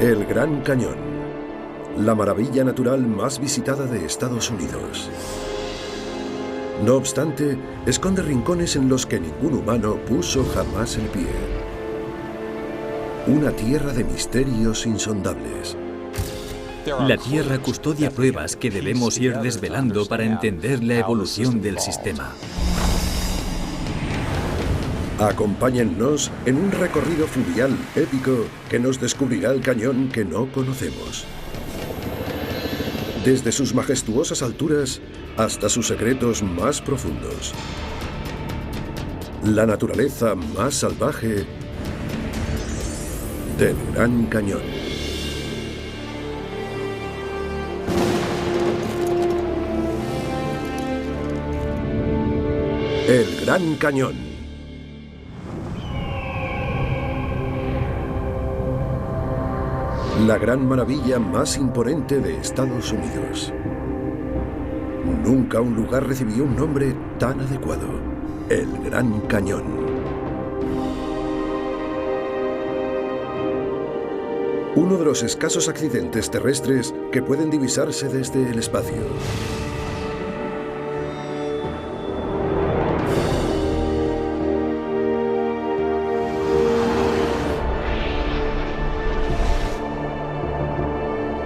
El Gran Cañón, la maravilla natural más visitada de Estados Unidos. No obstante, esconde rincones en los que ningún humano puso jamás el pie. Una tierra de misterios insondables. La Tierra custodia pruebas que debemos ir desvelando para entender la evolución del sistema. Acompáñennos en un recorrido fluvial épico que nos descubrirá el cañón que no conocemos. Desde sus majestuosas alturas hasta sus secretos más profundos. La naturaleza más salvaje del Gran Cañón. El Gran Cañón. La gran maravilla más imponente de Estados Unidos. Nunca un lugar recibió un nombre tan adecuado. El Gran Cañón. Uno de los escasos accidentes terrestres que pueden divisarse desde el espacio.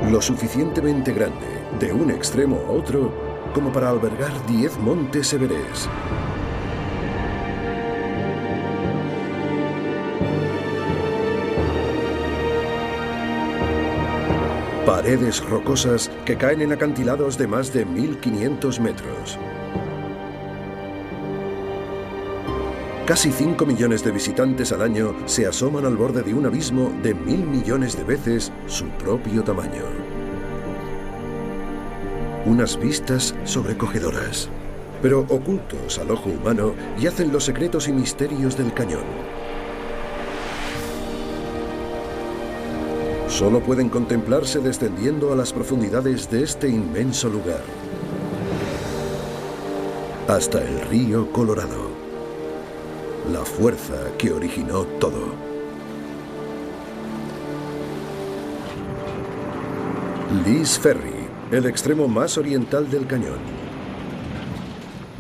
Lo suficientemente grande, de un extremo a otro, como para albergar 10 montes Everest. Paredes rocosas que caen en acantilados de más de 1500 metros. Casi 5 millones de visitantes al año se asoman al borde de un abismo de 1000 millones de veces su propio tamaño. Unas vistas sobrecogedoras, pero ocultos al ojo humano yacen los secretos y misterios del cañón. Solo pueden contemplarse descendiendo a las profundidades de este inmenso lugar. Hasta el río Colorado. La fuerza que originó todo. Lee's Ferry, el extremo más oriental del cañón.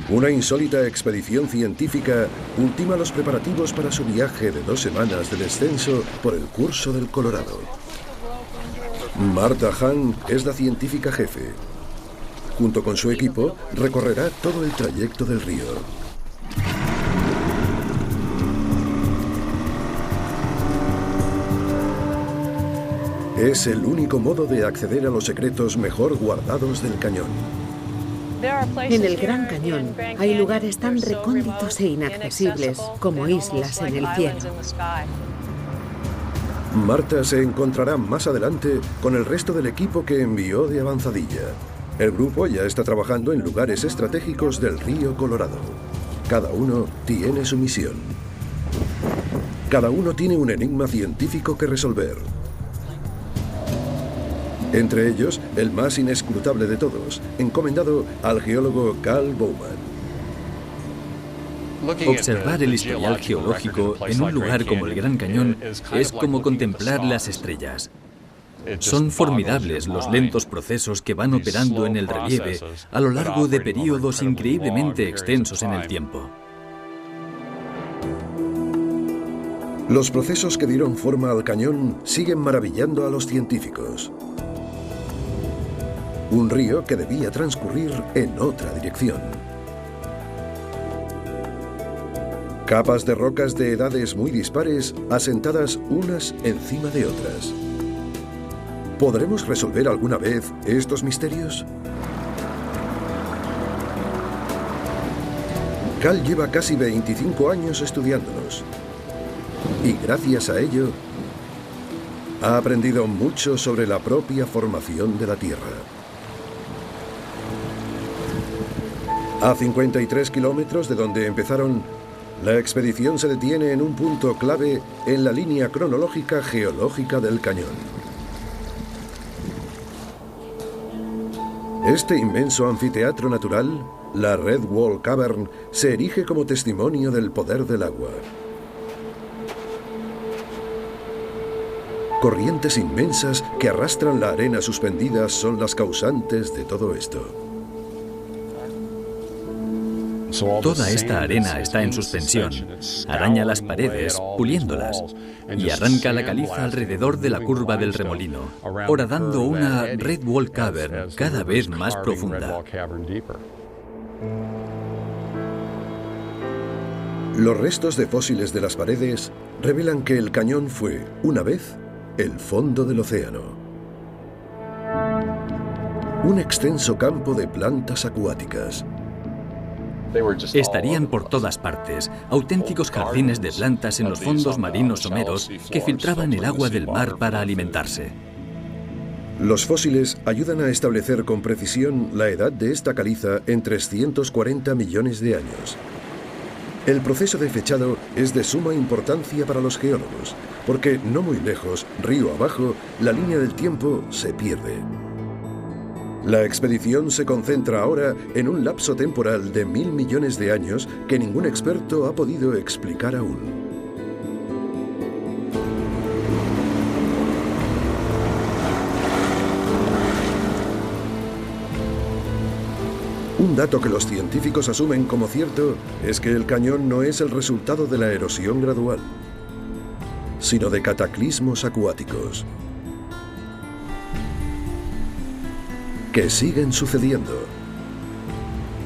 Una insólita expedición científica ultima los preparativos para su viaje de 2 semanas de descenso por el curso del Colorado. Martha Hahn es la científica jefe. Junto con su equipo, recorrerá todo el trayecto del río. Es el único modo de acceder a los secretos mejor guardados del cañón. En el Gran Cañón hay lugares tan recónditos e inaccesibles como islas en el cielo. Martha se encontrará más adelante con el resto del equipo que envió de avanzadilla. El grupo ya está trabajando en lugares estratégicos del río Colorado. Cada uno tiene su misión. Cada uno tiene un enigma científico que resolver. Entre ellos, el más inescrutable de todos, encomendado al geólogo Carl Bowman. Observar el historial geológico en un lugar como el Gran Cañón es como contemplar las estrellas. Son formidables los lentos procesos que van operando en el relieve a lo largo de períodos increíblemente extensos en el tiempo. Los procesos que dieron forma al cañón siguen maravillando a los científicos. Un río que debía transcurrir en otra dirección. Capas de rocas de edades muy dispares, asentadas unas encima de otras. ¿Podremos resolver alguna vez estos misterios? Cal lleva casi 25 años estudiándolos. Y gracias a ello, ha aprendido mucho sobre la propia formación de la Tierra. A 53 kilómetros de donde empezaron, la expedición se detiene en un punto clave en la línea cronológica geológica del cañón. Este inmenso anfiteatro natural, la Red Wall Cavern, se erige como testimonio del poder del agua. Corrientes inmensas que arrastran la arena suspendida son las causantes de todo esto. Toda esta arena está en suspensión, araña las paredes, puliéndolas, y arranca la caliza alrededor de la curva del remolino, horadando una Red Wall Cavern cada vez más profunda. Los restos de fósiles de las paredes revelan que el cañón fue, una vez, el fondo del océano. Un extenso campo de plantas acuáticas. Estarían por todas partes, auténticos jardines de plantas en los fondos marinos someros que filtraban el agua del mar para alimentarse. Los fósiles ayudan a establecer con precisión la edad de esta caliza en 340 millones de años. El proceso de fechado es de suma importancia para los geólogos, porque no muy lejos, río abajo, la línea del tiempo se pierde. La expedición se concentra ahora en un lapso temporal de 1.000 millones de años que ningún experto ha podido explicar aún. Un dato que los científicos asumen como cierto es que el cañón no es el resultado de la erosión gradual, sino de cataclismos acuáticos que siguen sucediendo.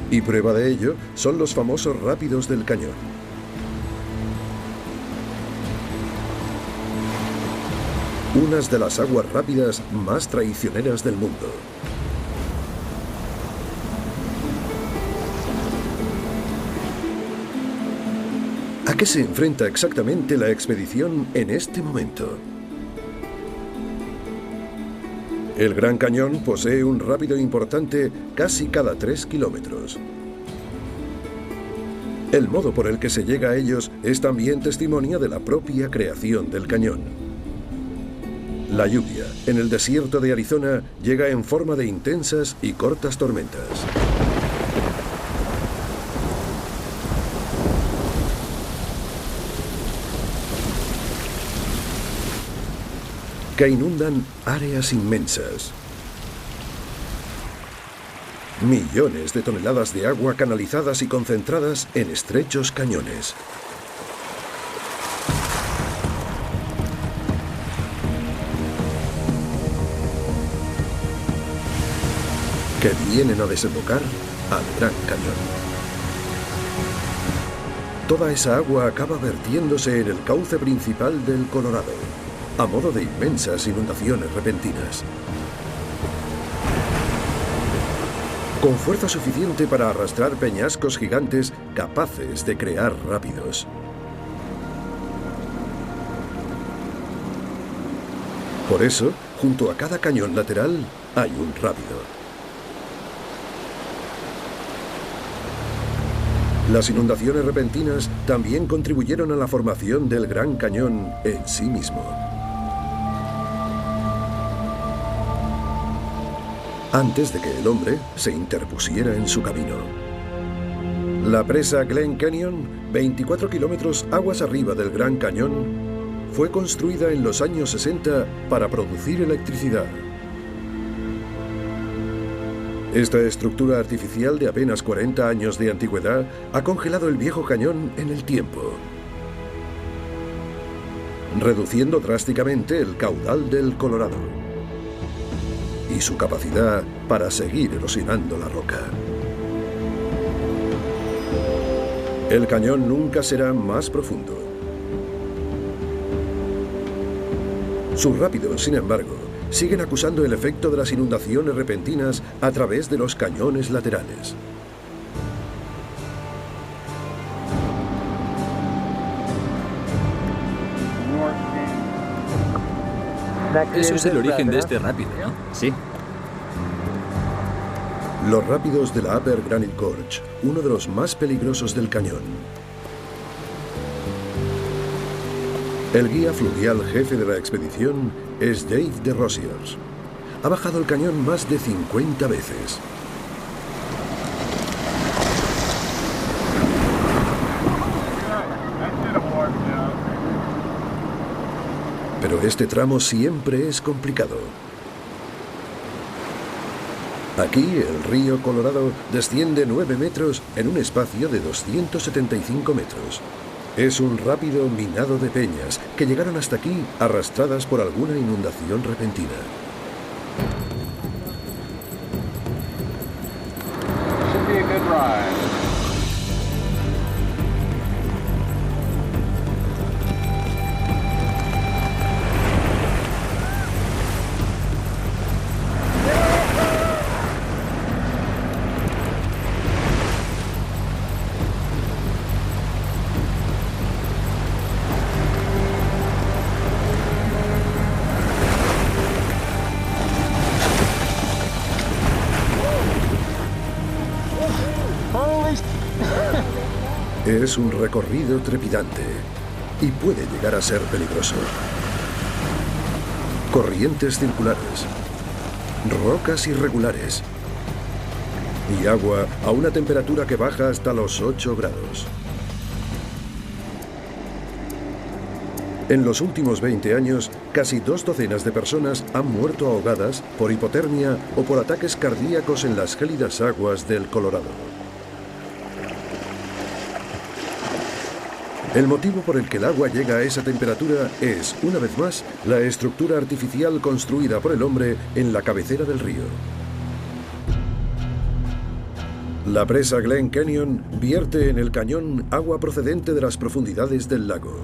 Y prueba de ello son los famosos rápidos del cañón. Unas de las aguas rápidas más traicioneras del mundo. ¿A qué se enfrenta exactamente la expedición en este momento? El Gran Cañón posee un rápido importante casi cada 3 kilómetros. El modo por el que se llega a ellos es también testimonio de la propia creación del cañón. La lluvia en el desierto de Arizona llega en forma de intensas y cortas tormentas. Que inundan áreas inmensas. Millones de toneladas de agua canalizadas y concentradas en estrechos cañones. Que vienen a desembocar al Gran Cañón. Toda esa agua acaba vertiéndose en el cauce principal del Colorado, a modo de inmensas inundaciones repentinas. Con fuerza suficiente para arrastrar peñascos gigantes capaces de crear rápidos. Por eso, junto a cada cañón lateral hay un rápido. Las inundaciones repentinas también contribuyeron a la formación del Gran Cañón en sí mismo. Antes de que el hombre se interpusiera en su camino. La presa Glen Canyon, 24 kilómetros aguas arriba del Gran Cañón, fue construida en los años 60 para producir electricidad. Esta estructura artificial de apenas 40 años de antigüedad ha congelado el viejo cañón en el tiempo, reduciendo drásticamente el caudal del Colorado y su capacidad para seguir erosionando la roca. El cañón nunca será más profundo. Sus rápidos, sin embargo, siguen acusando el efecto de las inundaciones repentinas a través de los cañones laterales. Eso es el origen de este rápido, ¿no? Sí. Los rápidos de la Upper Granite Gorge, uno de los más peligrosos del cañón. El guía fluvial jefe de la expedición es Dave DeRosiers. Ha bajado el cañón más de 50 veces. pero este tramo siempre es complicado. Aquí el río Colorado desciende 9 metros en un espacio de 275 metros. Es un rápido minado de peñas que llegaron hasta aquí arrastradas por alguna inundación repentina. Es un recorrido trepidante y puede llegar a ser peligroso. Corrientes circulares, rocas irregulares y agua a una temperatura que baja hasta los 8 grados. En los últimos 20 años, casi 2 docenas de personas han muerto ahogadas por hipotermia o por ataques cardíacos en las gélidas aguas del Colorado. El motivo por el que el agua llega a esa temperatura es, una vez más, la estructura artificial construida por el hombre en la cabecera del río. La presa Glen Canyon vierte en el cañón agua procedente de las profundidades del lago.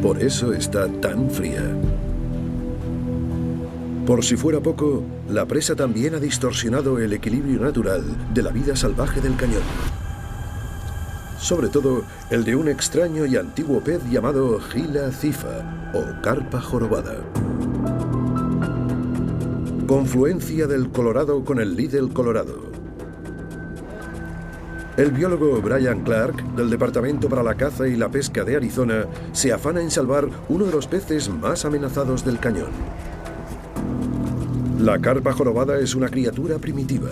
Por eso está tan fría. Por si fuera poco, la presa también ha distorsionado el equilibrio natural de la vida salvaje del cañón. Sobre todo el de un extraño y antiguo pez llamado Gila cifa o carpa jorobada. Confluencia del Colorado con el Little Colorado. El biólogo Brian Clark, del Departamento para la Caza y la Pesca de Arizona, se afana en salvar uno de los peces más amenazados del cañón. La carpa jorobada es una criatura primitiva.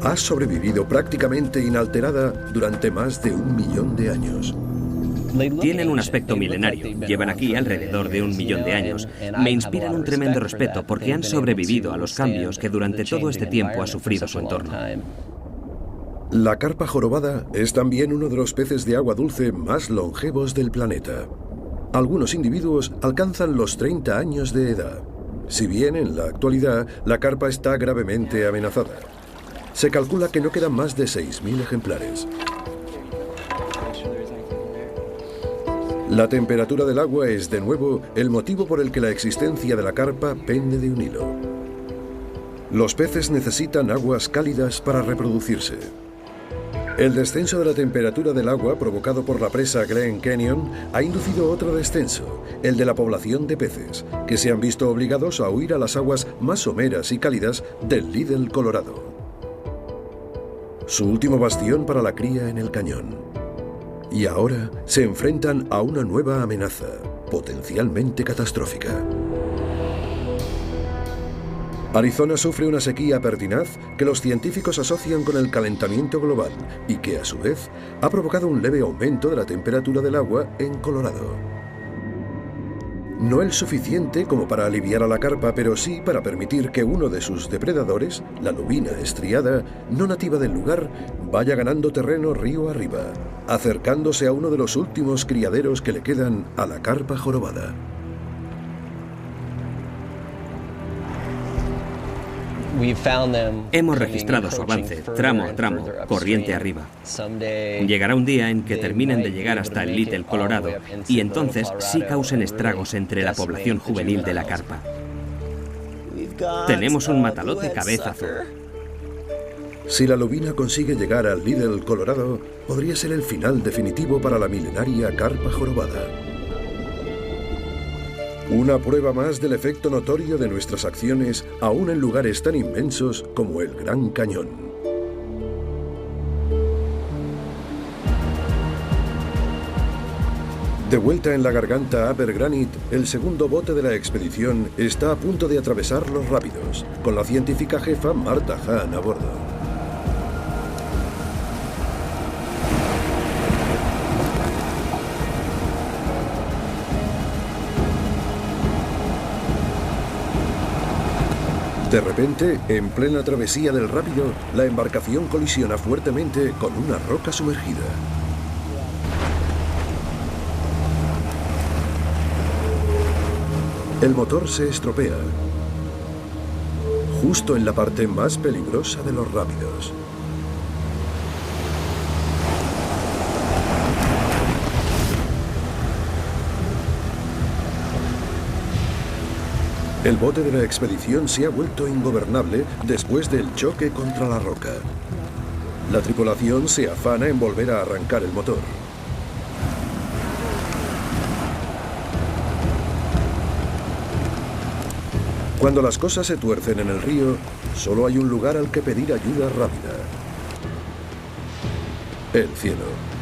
Ha sobrevivido prácticamente inalterada durante más de 1 millón de años. Tienen un aspecto milenario. Llevan aquí alrededor de 1 millón de años. Me inspiran un tremendo respeto porque han sobrevivido a los cambios que durante todo este tiempo ha sufrido su entorno. La carpa jorobada es también uno de los peces de agua dulce más longevos del planeta. Algunos individuos alcanzan los 30 años de edad. Si bien en la actualidad la carpa está gravemente amenazada. Se calcula que no quedan más de 6.000 ejemplares. La temperatura del agua es, de nuevo, el motivo por el que la existencia de la carpa pende de un hilo. Los peces necesitan aguas cálidas para reproducirse. El descenso de la temperatura del agua provocado por la presa Glen Canyon ha inducido otro descenso, el de la población de peces, que se han visto obligados a huir a las aguas más someras y cálidas del Little Colorado. Su último bastión para la cría en el cañón. Y ahora se enfrentan a una nueva amenaza, potencialmente catastrófica. Arizona sufre una sequía pertinaz que los científicos asocian con el calentamiento global y que, a su vez, ha provocado un leve aumento de la temperatura del agua en Colorado. No el suficiente como para aliviar a la carpa, pero sí para permitir que uno de sus depredadores, la lubina estriada, no nativa del lugar, vaya ganando terreno río arriba, acercándose a uno de los últimos criaderos que le quedan a la carpa jorobada. Hemos registrado su avance, tramo a tramo, corriente arriba. Llegará un día en que terminen de llegar hasta el Little Colorado y entonces sí causen estragos entre la población juvenil de la carpa. Tenemos un matalote cabeza azul. Si la lubina consigue llegar al Little Colorado, podría ser el final definitivo para la milenaria carpa jorobada. Una prueba más del efecto notorio de nuestras acciones, aún en lugares tan inmensos como el Gran Cañón. De vuelta en la garganta Upper Granite, el segundo bote de la expedición está a punto de atravesar los rápidos, con la científica jefa Martha Hahn a bordo. De repente, en plena travesía del rápido, la embarcación colisiona fuertemente con una roca sumergida. El motor se estropea, justo en la parte más peligrosa de los rápidos. El bote de la expedición se ha vuelto ingobernable después del choque contra la roca. La tripulación se afana en volver a arrancar el motor. Cuando las cosas se tuercen en el río, solo hay un lugar al que pedir ayuda rápida: el cielo.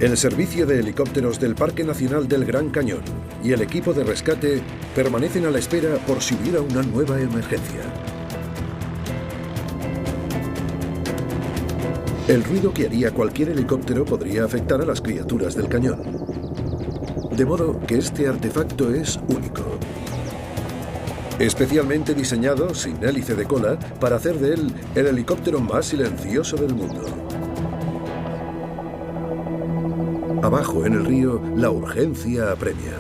El servicio de helicópteros del Parque Nacional del Gran Cañón y el equipo de rescate permanecen a la espera por si hubiera una nueva emergencia. El ruido que haría cualquier helicóptero podría afectar a las criaturas del cañón. De modo que este artefacto es único. Especialmente diseñado, sin hélice de cola, para hacer de él el helicóptero más silencioso del mundo. Abajo en el río, la urgencia apremia.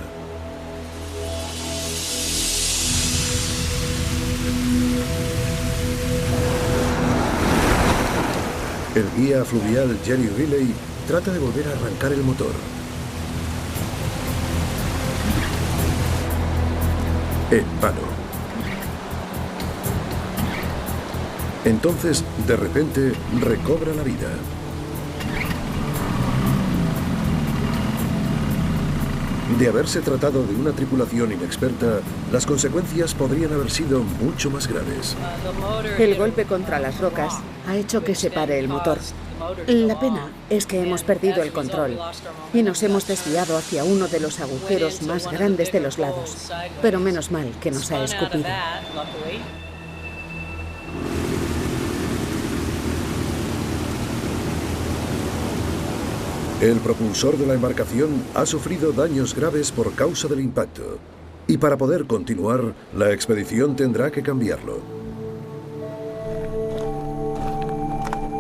El guía fluvial Jerry Riley trata de volver a arrancar el motor. En vano. Entonces, de repente, recobra la vida. De haberse tratado de una tripulación inexperta, las consecuencias podrían haber sido mucho más graves. El golpe contra las rocas ha hecho que se pare el motor. La pena es que hemos perdido el control y nos hemos desviado hacia uno de los agujeros más grandes de los lados. Pero menos mal que nos ha escupido. El propulsor de la embarcación ha sufrido daños graves por causa del impacto, y para poder continuar, la expedición tendrá que cambiarlo.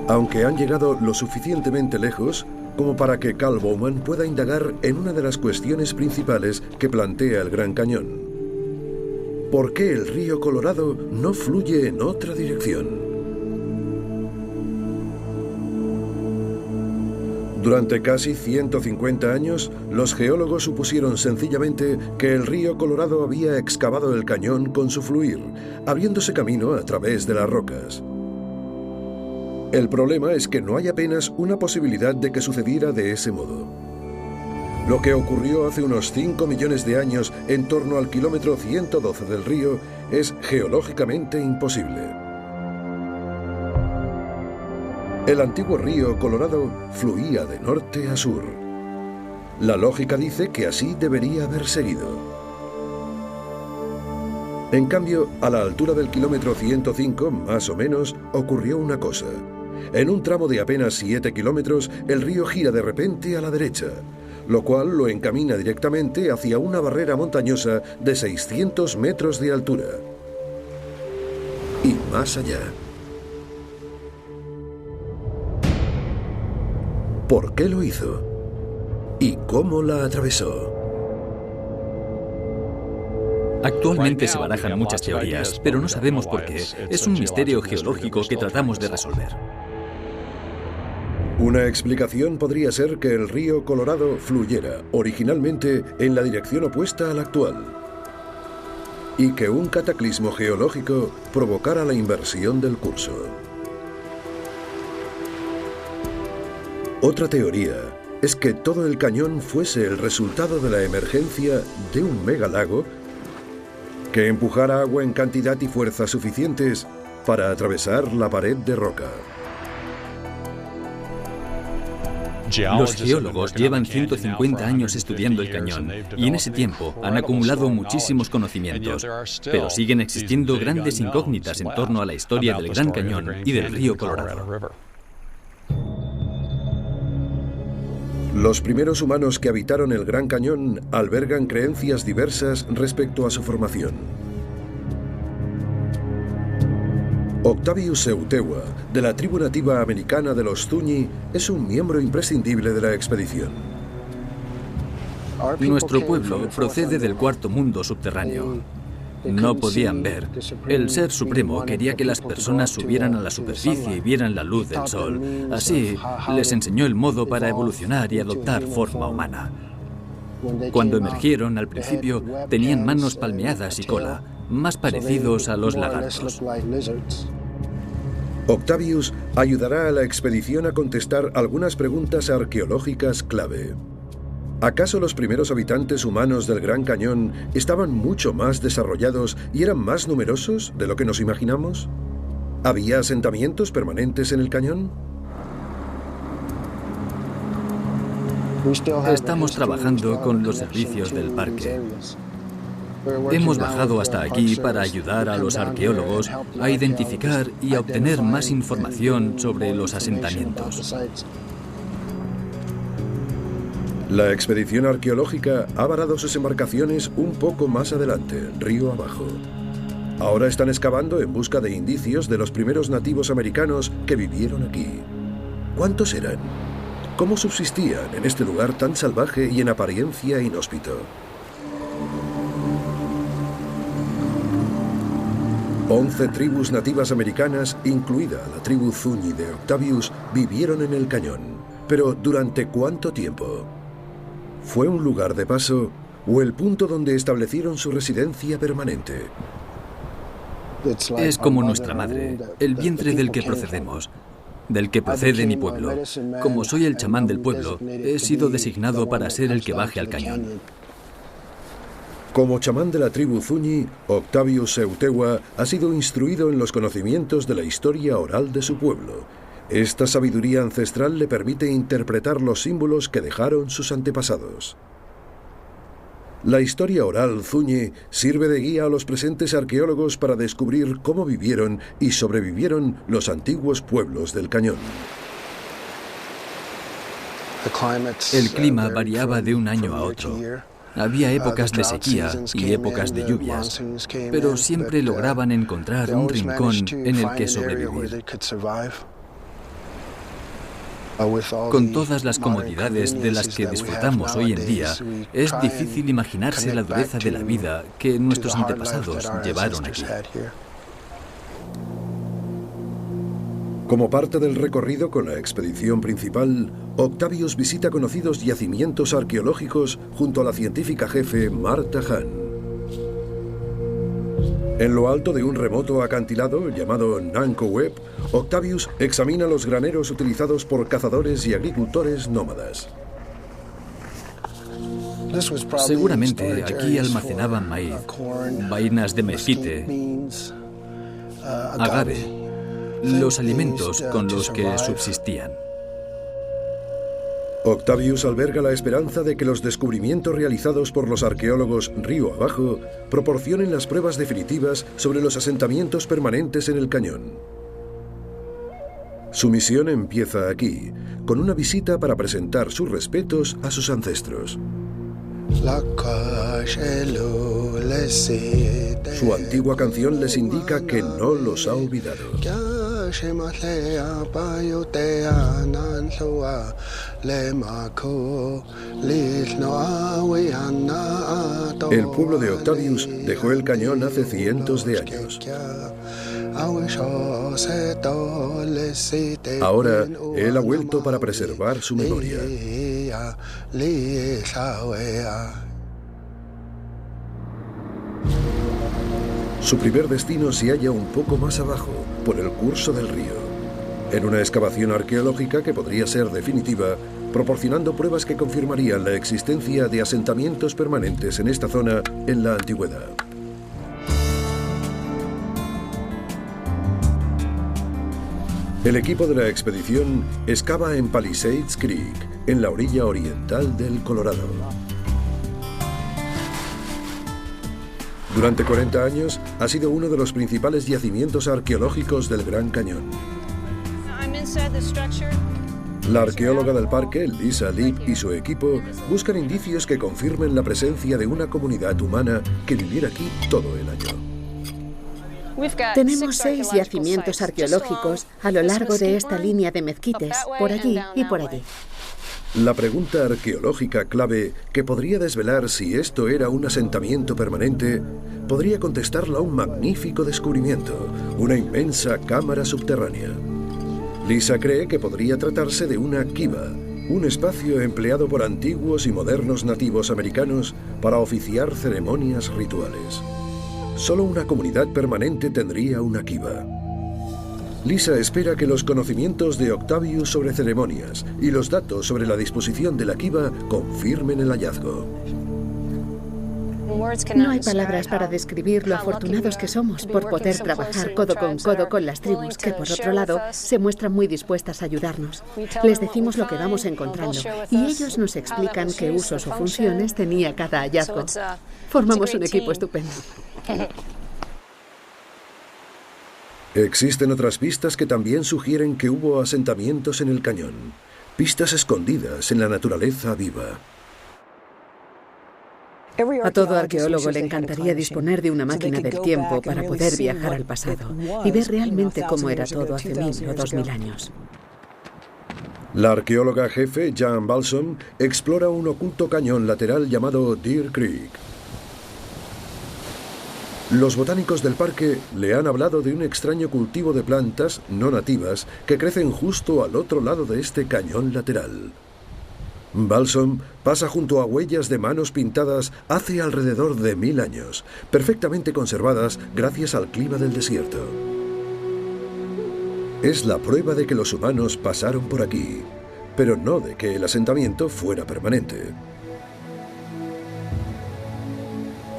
Aunque han llegado lo suficientemente lejos como para que Carl Bowman pueda indagar en una de las cuestiones principales que plantea el Gran Cañón: ¿por qué el río Colorado no fluye en otra dirección? Durante casi 150 años, los geólogos supusieron sencillamente que el río Colorado había excavado el cañón con su fluir, abriéndose camino a través de las rocas. El problema es que no hay apenas una posibilidad de que sucediera de ese modo. Lo que ocurrió hace unos 5 millones de años en torno al kilómetro 112 del río es geológicamente imposible. El antiguo río Colorado fluía de norte a sur. La lógica dice que así debería haber seguido. En cambio, a la altura del kilómetro 105, más o menos, ocurrió una cosa. En un tramo de apenas 7 kilómetros, el río gira de repente a la derecha, lo cual lo encamina directamente hacia una barrera montañosa de 600 metros de altura. Y más allá. ¿Por qué lo hizo? ¿Y cómo la atravesó? Actualmente se barajan muchas teorías, pero no sabemos por qué. Es un misterio geológico que tratamos de resolver. Una explicación podría ser que el río Colorado fluyera originalmente en la dirección opuesta a la actual y que un cataclismo geológico provocara la inversión del curso. Otra teoría es que todo el cañón fuese el resultado de la emergencia de un megalago que empujara agua en cantidad y fuerza suficientes para atravesar la pared de roca. Los geólogos llevan 150 años estudiando el cañón y en ese tiempo han acumulado muchísimos conocimientos, pero siguen existiendo grandes incógnitas en torno a la historia del Gran Cañón y del río Colorado. Los primeros humanos que habitaron el Gran Cañón albergan creencias diversas respecto a su formación. Octavius Seutewa, de la tribu nativa americana de los Zuni, es un miembro imprescindible de la expedición. Nuestro pueblo procede del cuarto mundo subterráneo. No podían ver. El Ser Supremo quería que las personas subieran a la superficie y vieran la luz del sol. Así, les enseñó el modo para evolucionar y adoptar forma humana. Cuando emergieron, al principio, tenían manos palmeadas y cola, más parecidos a los lagartos. Octavius ayudará a la expedición a contestar algunas preguntas arqueológicas clave. ¿Acaso los primeros habitantes humanos del Gran Cañón estaban mucho más desarrollados y eran más numerosos de lo que nos imaginamos? ¿Había asentamientos permanentes en el cañón? Estamos trabajando con los servicios del parque. Hemos bajado hasta aquí para ayudar a los arqueólogos a identificar y a obtener más información sobre los asentamientos. La expedición arqueológica ha varado sus embarcaciones un poco más adelante, río abajo. Ahora están excavando en busca de indicios de los primeros nativos americanos que vivieron aquí. ¿Cuántos eran? ¿Cómo subsistían en este lugar tan salvaje y en apariencia inhóspito? 11 tribus nativas americanas, incluida la tribu Zuni de Octavius, vivieron en el cañón. Pero ¿durante cuánto tiempo? ¿Fue un lugar de paso o el punto donde establecieron su residencia permanente? Es como nuestra madre, el vientre del que procedemos, del que procede mi pueblo. Como soy el chamán del pueblo, he sido designado para ser el que baje al cañón. Como chamán de la tribu Zuni, Octavius Seutewa ha sido instruido en los conocimientos de la historia oral de su pueblo. Esta sabiduría ancestral le permite interpretar los símbolos que dejaron sus antepasados. La historia oral Zuni sirve de guía a los presentes arqueólogos para descubrir cómo vivieron y sobrevivieron los antiguos pueblos del cañón. El clima variaba de un año a otro. Había épocas de sequía y épocas de lluvias, pero siempre lograban encontrar un rincón en el que sobrevivir. Con todas las comodidades de las que disfrutamos hoy en día, es difícil imaginarse la dureza de la vida que nuestros antepasados llevaron aquí. Como parte del recorrido con la expedición principal, Octavius visita conocidos yacimientos arqueológicos junto a la científica jefe Martha Hahn. En lo alto de un remoto acantilado llamado Nanko Web, Octavius examina los graneros utilizados por cazadores y agricultores nómadas. Seguramente aquí almacenaban maíz, vainas de mezquite, agave, los alimentos con los que subsistían. Octavius alberga la esperanza de que los descubrimientos realizados por los arqueólogos río abajo proporcionen las pruebas definitivas sobre los asentamientos permanentes en el cañón. Su misión empieza aquí, con una visita para presentar sus respetos a sus ancestros. Su antigua canción les indica que no los ha olvidado. El pueblo de Octavius dejó el cañón hace cientos de años. Ahora, él ha vuelto para preservar su memoria. Su primer destino se halla un poco más abajo, por el curso del río, en una excavación arqueológica que podría ser definitiva, proporcionando pruebas que confirmarían la existencia de asentamientos permanentes en esta zona en la antigüedad. El equipo de la expedición excava en Palisades Creek, en la orilla oriental del Colorado. Durante 40 años ha sido uno de los principales yacimientos arqueológicos del Gran Cañón. La arqueóloga del parque, Lisa Leap, y su equipo buscan indicios que confirmen la presencia de una comunidad humana que viviera aquí todo el año. Tenemos 6 yacimientos arqueológicos a lo largo de esta línea de mezquites, por allí y por allí. La pregunta arqueológica clave que podría desvelar si esto era un asentamiento permanente podría contestarla un magnífico descubrimiento, una inmensa cámara subterránea. Lisa cree que podría tratarse de una kiva, un espacio empleado por antiguos y modernos nativos americanos para oficiar ceremonias rituales. Solo una comunidad permanente tendría una kiva. Lisa espera que los conocimientos de Octavius sobre ceremonias y los datos sobre la disposición de la kiva confirmen el hallazgo. No hay palabras para describir lo afortunados que somos por poder trabajar codo con las tribus que, por otro lado, se muestran muy dispuestas a ayudarnos. Les decimos lo que vamos encontrando y ellos nos explican qué usos o funciones tenía cada hallazgo. Formamos un equipo estupendo. Existen otras pistas que también sugieren que hubo asentamientos en el cañón, pistas escondidas en la naturaleza viva. A todo arqueólogo le encantaría disponer de una máquina del tiempo para poder viajar al pasado y ver realmente cómo era todo hace 1000 o 2000 años. La arqueóloga jefe, Jan Balsom, explora un oculto cañón lateral llamado Deer Creek. Los botánicos del parque le han hablado de un extraño cultivo de plantas no nativas que crecen justo al otro lado de este cañón lateral. Balsom pasa junto a huellas de manos pintadas hace alrededor de 1000 años, perfectamente conservadas gracias al clima del desierto. Es la prueba de que los humanos pasaron por aquí, pero no de que el asentamiento fuera permanente.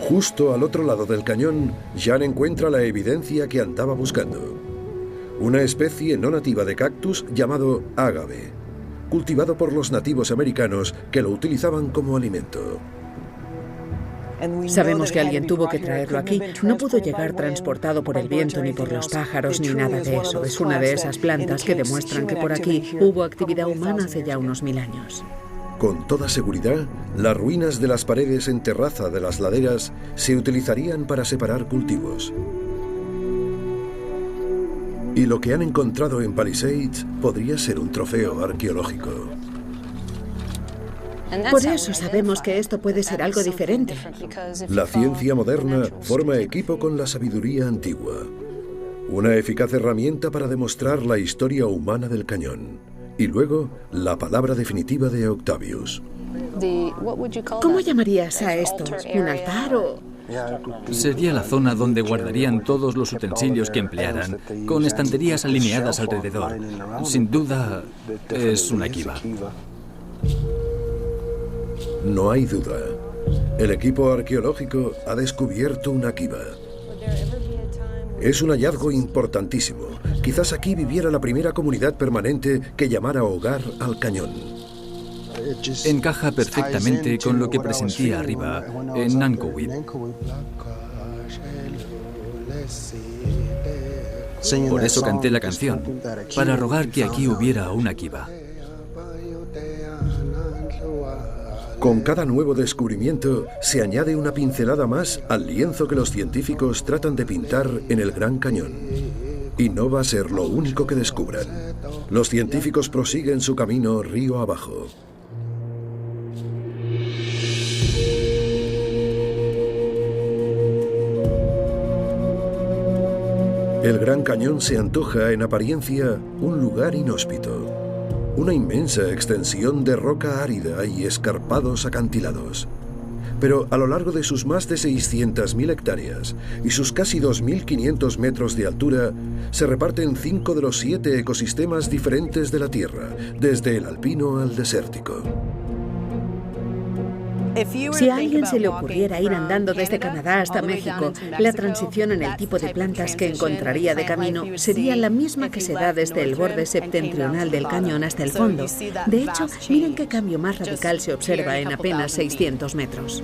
Justo al otro lado del cañón, Jan encuentra la evidencia que andaba buscando. Una especie no nativa de cactus llamado ágave, cultivado por los nativos americanos que lo utilizaban como alimento. Sabemos que alguien tuvo que traerlo aquí. No pudo llegar transportado por el viento ni por los pájaros ni nada de eso. Es una de esas plantas que demuestran que por aquí hubo actividad humana hace ya unos 1000 años. Con toda seguridad, las ruinas de las paredes en terraza de las laderas se utilizarían para separar cultivos. Y lo que han encontrado en Palisades podría ser un trofeo arqueológico. Por eso sabemos que esto puede ser algo diferente. La ciencia moderna forma equipo con la sabiduría antigua. Una eficaz herramienta para demostrar la historia humana del cañón. Y luego, la palabra definitiva de Octavius. ¿Cómo llamarías a esto? ¿Un altar o...? Sería la zona donde guardarían todos los utensilios que emplearan, con estanterías alineadas alrededor. Sin duda, es una kiva. No hay duda. El equipo arqueológico ha descubierto una kiva. Es un hallazgo importantísimo. Quizás aquí viviera la primera comunidad permanente que llamara hogar al cañón. Encaja perfectamente con lo que presentía arriba, en Nancowib. Por eso canté la canción, para rogar que aquí hubiera una kiva. Con cada nuevo descubrimiento se añade una pincelada más al lienzo que los científicos tratan de pintar en el Gran Cañón. Y no va a ser lo único que descubran. Los científicos prosiguen su camino río abajo. El Gran Cañón se antoja en apariencia un lugar inhóspito. Una inmensa extensión de roca árida y escarpados acantilados. Pero a lo largo de sus más de 600.000 hectáreas y sus casi 2.500 metros de altura, se reparten 5 de los 7 ecosistemas diferentes de la Tierra, desde el alpino al desértico. Si a alguien se le ocurriera ir andando desde Canadá hasta México, la transición en el tipo de plantas que encontraría de camino sería la misma que se da desde el borde septentrional del cañón hasta el fondo. De hecho, miren qué cambio más radical se observa en apenas 600 metros.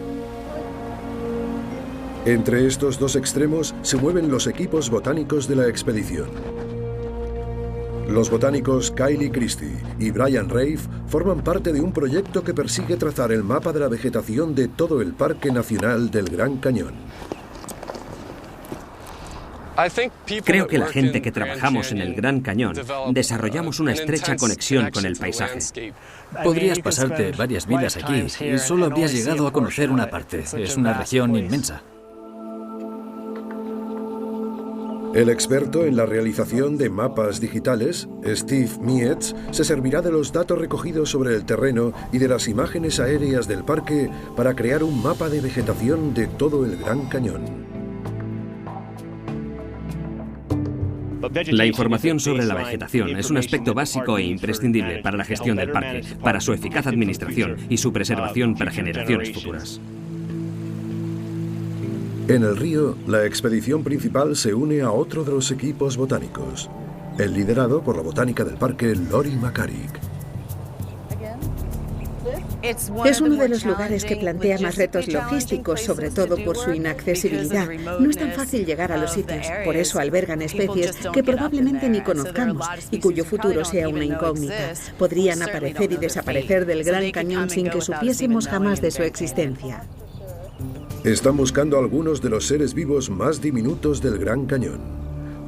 Entre estos dos extremos se mueven los equipos botánicos de la expedición. Los botánicos Kylie Christie y Brian Rafe forman parte de un proyecto que persigue trazar el mapa de la vegetación de todo el Parque Nacional del Gran Cañón. Creo que la gente que trabajamos en el Gran Cañón desarrollamos una estrecha conexión con el paisaje. Podrías pasarte varias vidas aquí y solo habrías llegado a conocer una parte. Es una región inmensa. El experto en la realización de mapas digitales, Steve Mietz, se servirá de los datos recogidos sobre el terreno y de las imágenes aéreas del parque para crear un mapa de vegetación de todo el Gran Cañón. La información sobre la vegetación es un aspecto básico e imprescindible para la gestión del parque, para su eficaz administración y su preservación para generaciones futuras. En el río, la expedición principal se une a otro de los equipos botánicos, el liderado por la botánica del parque Lori McCarrick. Es uno de los lugares que plantea más retos logísticos, sobre todo por su inaccesibilidad. No es tan fácil llegar a los sitios, por eso albergan especies que probablemente ni conozcamos y cuyo futuro sea una incógnita. Podrían aparecer y desaparecer del Gran Cañón sin que supiésemos jamás de su existencia. Están buscando algunos de los seres vivos más diminutos del Gran Cañón.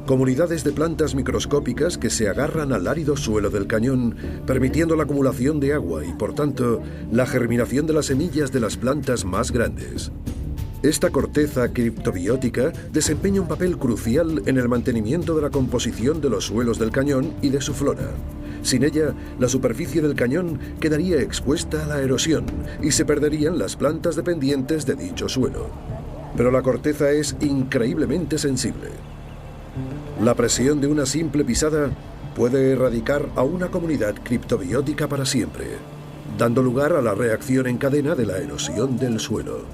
Comunidades de plantas microscópicas que se agarran al árido suelo del cañón, permitiendo la acumulación de agua y, por tanto, la germinación de las semillas de las plantas más grandes. Esta corteza criptobiótica desempeña un papel crucial en el mantenimiento de la composición de los suelos del cañón y de su flora. Sin ella, la superficie del cañón quedaría expuesta a la erosión y se perderían las plantas dependientes de dicho suelo. Pero la corteza es increíblemente sensible. La presión de una simple pisada puede erradicar a una comunidad criptobiótica para siempre, dando lugar a la reacción en cadena de la erosión del suelo.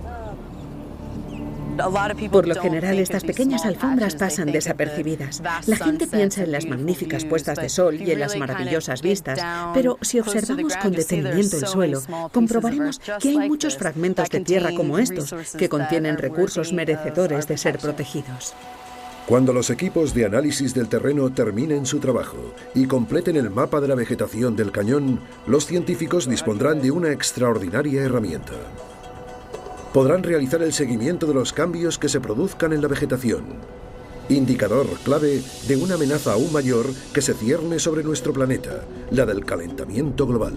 Por lo general, estas pequeñas alfombras pasan desapercibidas. La gente piensa en las magníficas puestas de sol y en las maravillosas vistas, pero si observamos con detenimiento el suelo, comprobaremos que hay muchos fragmentos de tierra como estos, que contienen recursos merecedores de ser protegidos. Cuando los equipos de análisis del terreno terminen su trabajo y completen el mapa de la vegetación del cañón, los científicos dispondrán de una extraordinaria herramienta. Podrán realizar el seguimiento de los cambios que se produzcan en la vegetación, indicador clave de una amenaza aún mayor que se cierne sobre nuestro planeta, la del calentamiento global.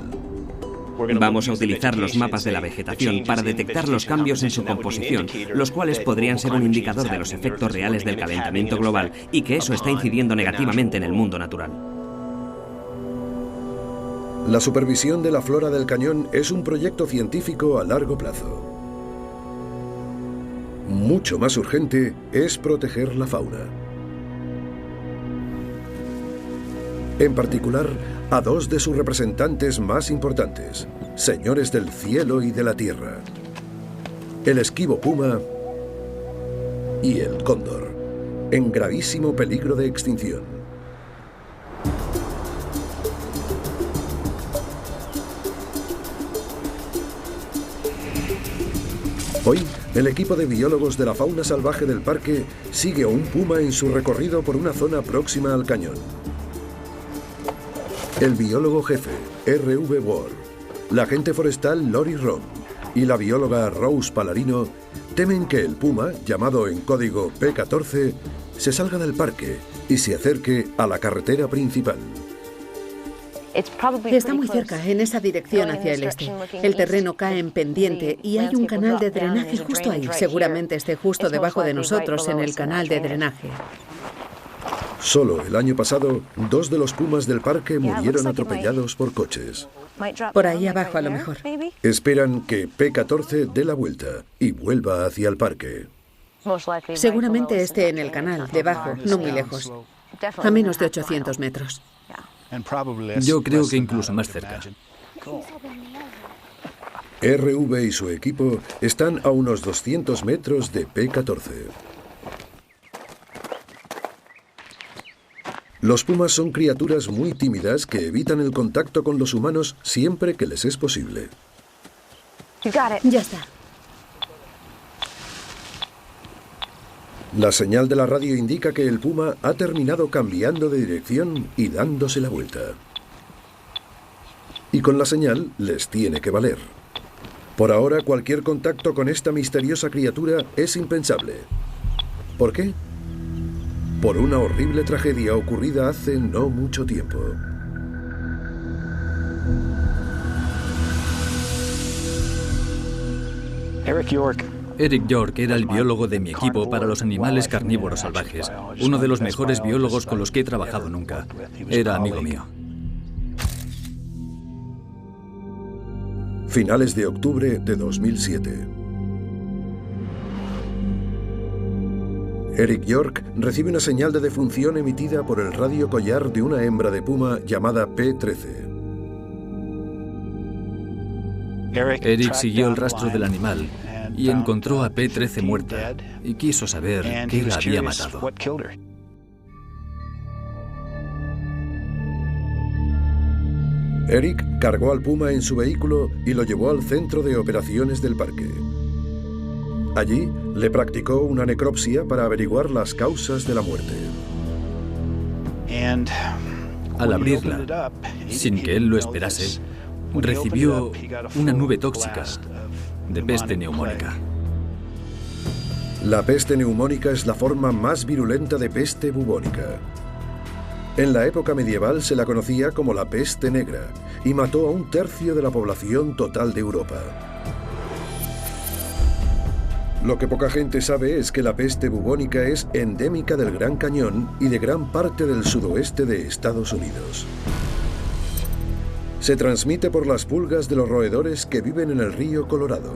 Vamos a utilizar los mapas de la vegetación para detectar los cambios en su composición, los cuales podrían ser un indicador de los efectos reales del calentamiento global y que eso está incidiendo negativamente en el mundo natural. La supervisión de la flora del cañón es un proyecto científico a largo plazo. Mucho más urgente es proteger la fauna. En particular, a dos de sus representantes más importantes, señores del cielo y de la tierra: el esquivo puma y el cóndor, en gravísimo peligro de extinción. Hoy, el equipo de biólogos de la fauna salvaje del parque sigue a un puma en su recorrido por una zona próxima al cañón. El biólogo jefe, R.V. Ward, la agente forestal Lori Rom y la bióloga Rose Palarino temen que el puma, llamado en código P14, se salga del parque y se acerque a la carretera principal. Está muy cerca, en esa dirección hacia el este. El terreno cae en pendiente y hay un canal de drenaje justo ahí. Seguramente esté justo debajo de nosotros en el canal de drenaje. Solo el año pasado, 2 de los pumas del parque murieron atropellados por coches. Por ahí abajo, a lo mejor. Esperan que P14 dé la vuelta y vuelva hacia el parque. Seguramente esté en el canal, debajo, no muy lejos. A menos de 800 metros. Yo creo que incluso más cerca. RV y su equipo están a unos 200 metros de P14. Los pumas son criaturas muy tímidas que evitan el contacto con los humanos siempre que les es posible. Ya está. La señal de la radio indica que el puma ha terminado cambiando de dirección y dándose la vuelta. Y con la señal les tiene que valer. Por ahora, cualquier contacto con esta misteriosa criatura es impensable. ¿Por qué? Por una horrible tragedia ocurrida hace no mucho tiempo. Eric York era el biólogo de mi equipo para los animales carnívoros salvajes, uno de los mejores biólogos con los que he trabajado nunca. Era amigo mío. Finales de octubre de 2007. Eric York recibe una señal de defunción emitida por el radio collar de una hembra de puma llamada P13. Eric siguió el rastro del animal y encontró a P13 muerta y quiso saber qué la había matado. Eric cargó al puma en su vehículo y lo llevó al centro de operaciones del parque. Allí le practicó una necropsia para averiguar las causas de la muerte. Al abrirla, sin que él lo esperase, recibió una nube tóxica de peste neumónica. La peste neumónica es la forma más virulenta de peste bubónica. En la época medieval se la conocía como la peste negra y mató a 1/3 de la población total de Europa. Lo que poca gente sabe es que la peste bubónica es endémica del Gran Cañón y de gran parte del sudoeste de Estados Unidos. Se transmite por las pulgas de los roedores que viven en el río Colorado.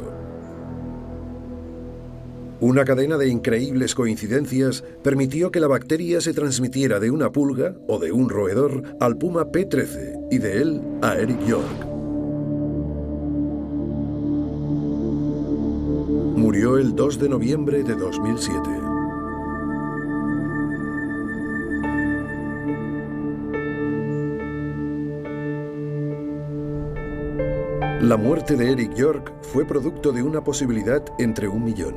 Una cadena de increíbles coincidencias permitió que la bacteria se transmitiera de una pulga o de un roedor al puma P13 y de él a Eric York. Murió el 2 de noviembre de 2007. La muerte de Eric York fue producto de una posibilidad entre 1 millón.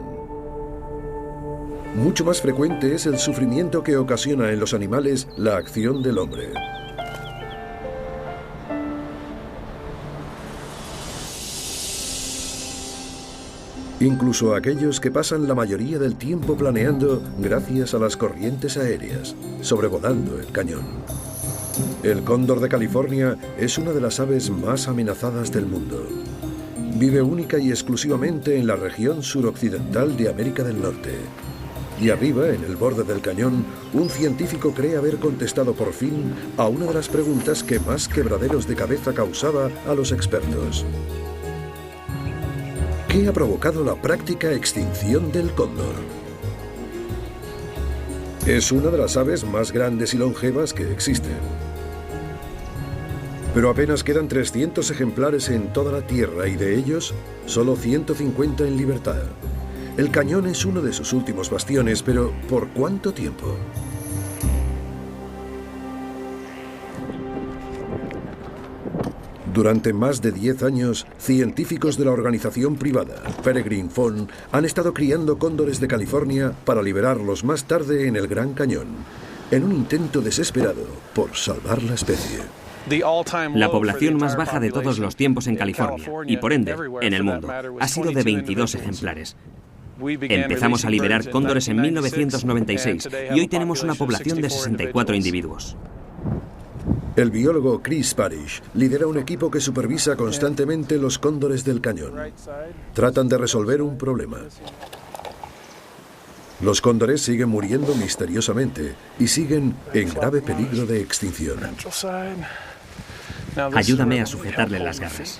Mucho más frecuente es el sufrimiento que ocasiona en los animales la acción del hombre. Incluso aquellos que pasan la mayoría del tiempo planeando gracias a las corrientes aéreas, sobrevolando el cañón. El cóndor de California es una de las aves más amenazadas del mundo. Vive única y exclusivamente en la región suroccidental de América del Norte. Y arriba, en el borde del cañón, un científico cree haber contestado por fin a una de las preguntas que más quebraderos de cabeza causaba a los expertos. ¿Qué ha provocado la práctica extinción del cóndor? Es una de las aves más grandes y longevas que existen. Pero apenas quedan 300 ejemplares en toda la Tierra y de ellos, solo 150 en libertad. El cañón es uno de sus últimos bastiones, pero ¿por cuánto tiempo? Durante más de 10 años, científicos de la organización privada Peregrine Fund han estado criando cóndores de California para liberarlos más tarde en el Gran Cañón, en un intento desesperado por salvar la especie. La población más baja de todos los tiempos en California, y por ende, en el mundo, ha sido de 22 ejemplares. Empezamos a liberar cóndores en 1996 y hoy tenemos una población de 64 individuos. El biólogo Chris Parrish lidera un equipo que supervisa constantemente los cóndores del cañón. Tratan de resolver un problema. Los cóndores siguen muriendo misteriosamente y siguen en grave peligro de extinción. Ayúdame a sujetarle las garras.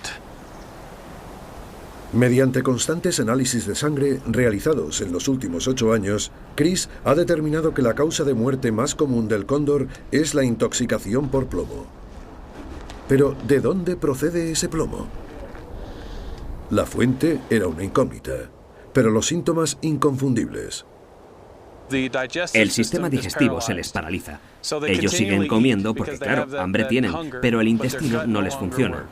Mediante constantes análisis de sangre realizados en los últimos 8 años, Chris ha determinado que la causa de muerte más común del cóndor es la intoxicación por plomo. Pero, ¿de dónde procede ese plomo? La fuente era una incógnita, pero los síntomas inconfundibles. El sistema digestivo se les paraliza. Ellos siguen comiendo porque, claro, hambre tienen, pero el intestino no les funciona.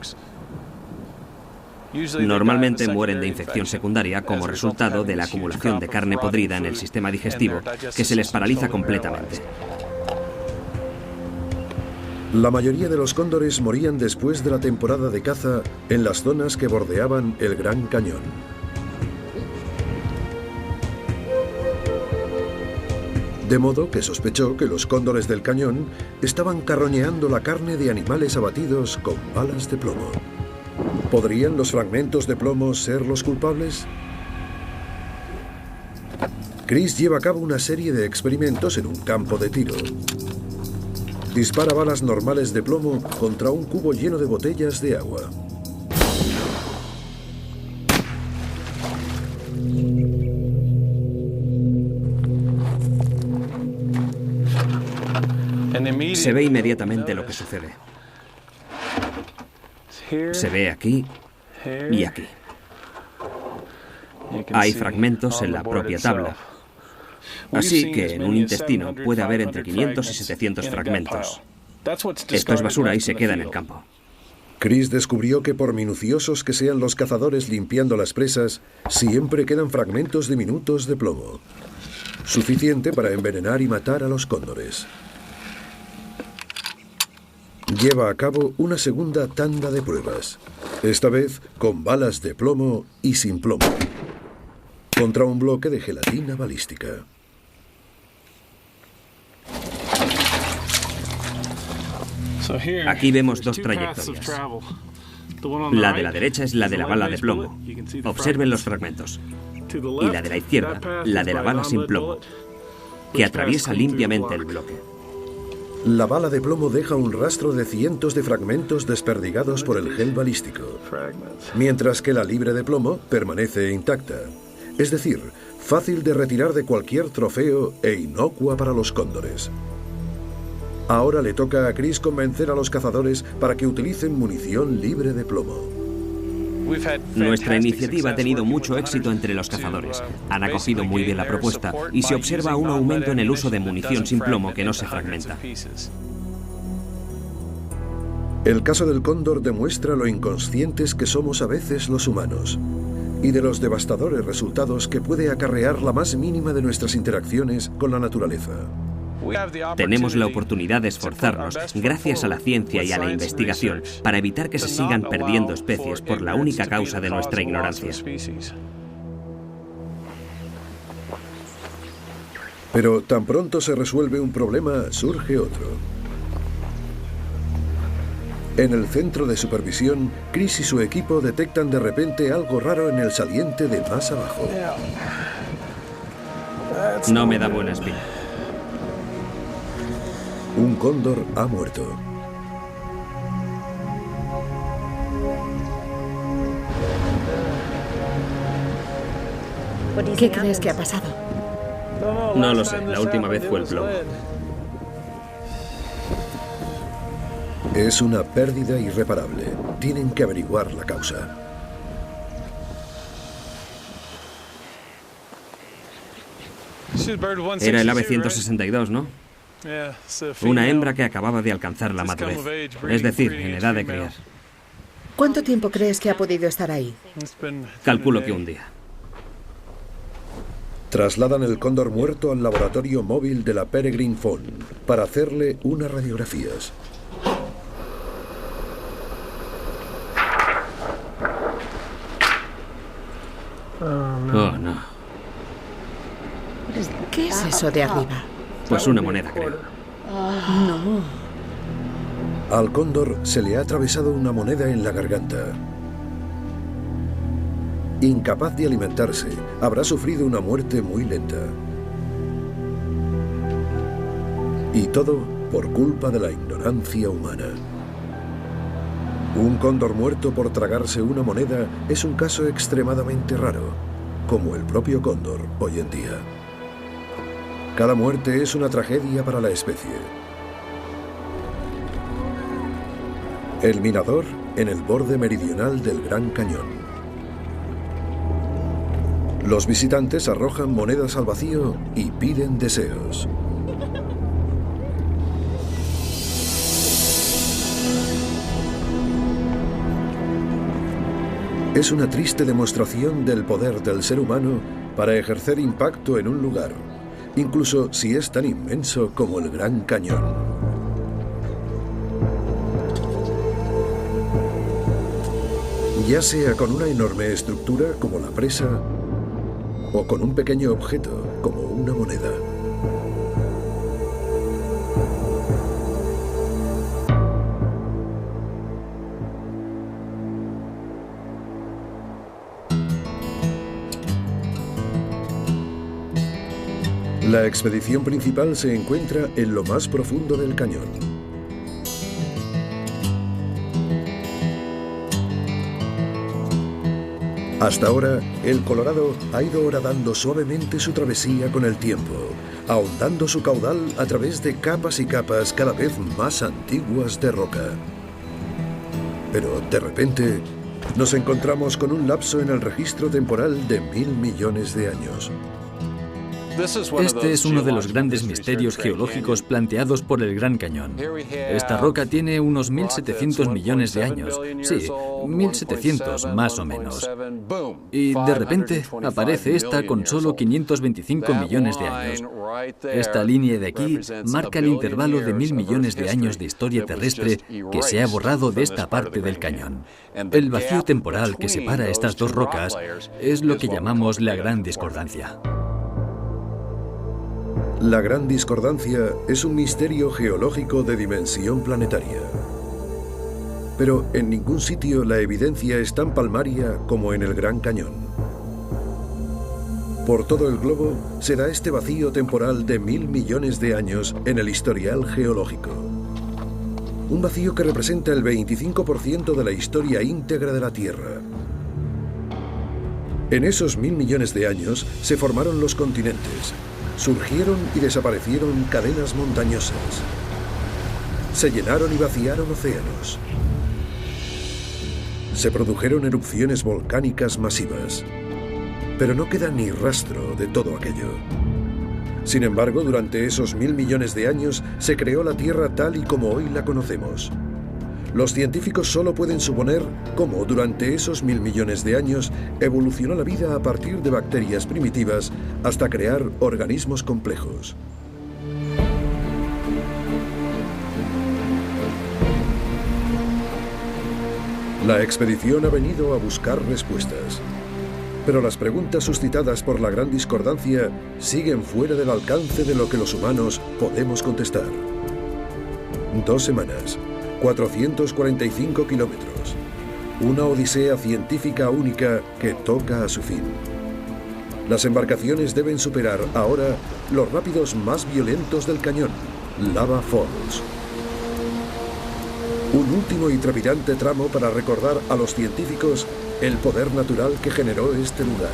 Normalmente mueren de infección secundaria como resultado de la acumulación de carne podrida en el sistema digestivo, que se les paraliza completamente. La mayoría de los cóndores morían después de la temporada de caza en las zonas que bordeaban el Gran Cañón. De modo que sospechó que los cóndores del cañón estaban carroñeando la carne de animales abatidos con balas de plomo. ¿Podrían los fragmentos de plomo ser los culpables? Chris lleva a cabo una serie de experimentos en un campo de tiro. Dispara balas normales de plomo contra un cubo lleno de botellas de agua. Se ve inmediatamente lo que sucede. Se ve aquí y aquí. Hay fragmentos en la propia tabla. Así que en un intestino puede haber entre 500 y 700 fragmentos. Esto es basura y se queda en el campo. Chris descubrió que por minuciosos que sean los cazadores limpiando las presas, siempre quedan fragmentos diminutos de plomo. Suficiente para envenenar y matar a los cóndores. Lleva a cabo una segunda tanda de pruebas, esta vez con balas de plomo y sin plomo, contra un bloque de gelatina balística. Aquí vemos dos trayectorias. La de la derecha es la de la bala de plomo. Observen los fragmentos. Y la de la izquierda, la de la bala sin plomo, que atraviesa limpiamente el bloque. La bala de plomo deja un rastro de cientos de fragmentos desperdigados por el gel balístico, mientras que la libre de plomo permanece intacta. Es decir, fácil de retirar de cualquier trofeo e inocua para los cóndores. Ahora le toca a Chris convencer a los cazadores para que utilicen munición libre de plomo. Nuestra iniciativa ha tenido mucho éxito entre los cazadores. Han acogido muy bien la propuesta y se observa un aumento en el uso de munición sin plomo que no se fragmenta. El caso del cóndor demuestra lo inconscientes que somos a veces los humanos y de los devastadores resultados que puede acarrear la más mínima de nuestras interacciones con la naturaleza. Tenemos la oportunidad de esforzarnos, gracias a la ciencia y a la investigación, para evitar que se sigan perdiendo especies por la única causa de nuestra ignorancia. Pero tan pronto se resuelve un problema, surge otro. En el centro de supervisión, Chris y su equipo detectan de repente algo raro en el saliente de más abajo. No me da buena espina. Un cóndor ha muerto. ¿Qué crees que ha pasado? No lo sé, la última vez fue el plomo. Es una pérdida irreparable. Tienen que averiguar la causa. Era el ave 162, ¿no? Una hembra que acababa de alcanzar la madurez, es decir, en edad de criar. ¿Cuánto tiempo crees que ha podido estar ahí? Calculo que un día. Trasladan el cóndor muerto al laboratorio móvil de la Peregrine Fawn para hacerle unas radiografías. Oh, no. ¿Qué es eso de arriba? Pues una moneda, creo. No. Al cóndor se le ha atravesado una moneda en la garganta. Incapaz de alimentarse, habrá sufrido una muerte muy lenta. Y todo por culpa de la ignorancia humana. Un cóndor muerto por tragarse una moneda es un caso extremadamente raro, como el propio cóndor hoy en día. Cada muerte es una tragedia para la especie. El mirador en el borde meridional del Gran Cañón. Los visitantes arrojan monedas al vacío y piden deseos. Es una triste demostración del poder del ser humano para ejercer impacto en un lugar, incluso si es tan inmenso como el Gran Cañón. Ya sea con una enorme estructura como la presa o con un pequeño objeto como una moneda. La expedición principal se encuentra en lo más profundo del cañón. Hasta ahora, el Colorado ha ido horadando suavemente su travesía con el tiempo, ahondando su caudal a través de capas y capas cada vez más antiguas de roca. Pero, de repente, nos encontramos con un lapso en el registro temporal de 1.000 millones de años. Este es uno de los grandes misterios geológicos planteados por el Gran Cañón. Esta roca tiene unos 1.700 millones de años. Sí, 1.700 más o menos. Y de repente aparece esta con solo 525 millones de años. Esta línea de aquí marca el intervalo de 1.000 millones de años de historia terrestre que se ha borrado de esta parte del cañón. El vacío temporal que separa estas dos rocas es lo que llamamos la Gran Discordancia. La Gran Discordancia es un misterio geológico de dimensión planetaria. Pero en ningún sitio la evidencia es tan palmaria como en el Gran Cañón. Por todo el globo se da este vacío temporal de 1.000 millones de años en el historial geológico. Un vacío que representa el 25% de la historia íntegra de la Tierra. En esos 1.000 millones de años se formaron los continentes. Surgieron y desaparecieron cadenas montañosas. Se llenaron y vaciaron océanos. Se produjeron erupciones volcánicas masivas. Pero no queda ni rastro de todo aquello. Sin embargo, durante esos 1.000 millones de años se creó la Tierra tal y como hoy la conocemos. Los científicos solo pueden suponer cómo durante esos 1.000 millones de años evolucionó la vida a partir de bacterias primitivas hasta crear organismos complejos. La expedición ha venido a buscar respuestas. Pero las preguntas suscitadas por la Gran Discordancia siguen fuera del alcance de lo que los humanos podemos contestar. 2 semanas. 445 kilómetros. Una odisea científica única que toca a su fin. Las embarcaciones deben superar ahora los rápidos más violentos del cañón, Lava Falls. Un último y trepidante tramo para recordar a los científicos el poder natural que generó este lugar.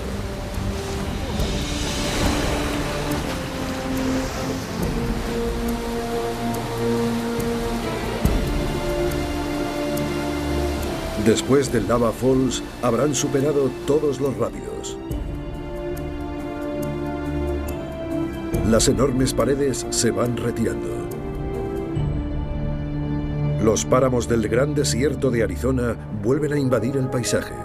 Después del Lava Falls, habrán superado todos los rápidos. Las enormes paredes se van retirando. Los páramos del gran desierto de Arizona vuelven a invadir el paisaje.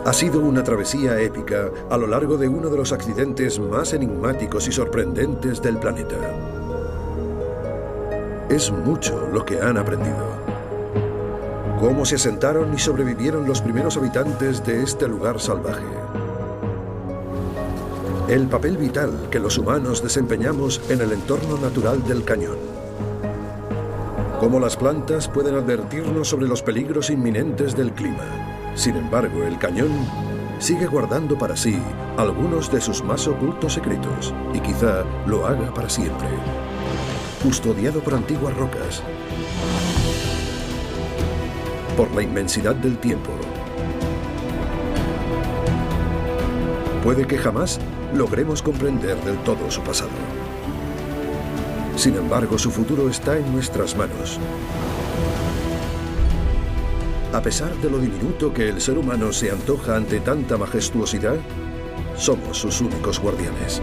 Ha sido una travesía épica a lo largo de uno de los accidentes más enigmáticos y sorprendentes del planeta. Es mucho lo que han aprendido. Cómo se asentaron y sobrevivieron los primeros habitantes de este lugar salvaje. El papel vital que los humanos desempeñamos en el entorno natural del cañón. Cómo las plantas pueden advertirnos sobre los peligros inminentes del clima. Sin embargo, el cañón sigue guardando para sí algunos de sus más ocultos secretos, y quizá lo haga para siempre. Custodiado por antiguas rocas, por la inmensidad del tiempo. Puede que jamás logremos comprender del todo su pasado. Sin embargo, su futuro está en nuestras manos. A pesar de lo diminuto que el ser humano se antoja ante tanta majestuosidad, somos sus únicos guardianes.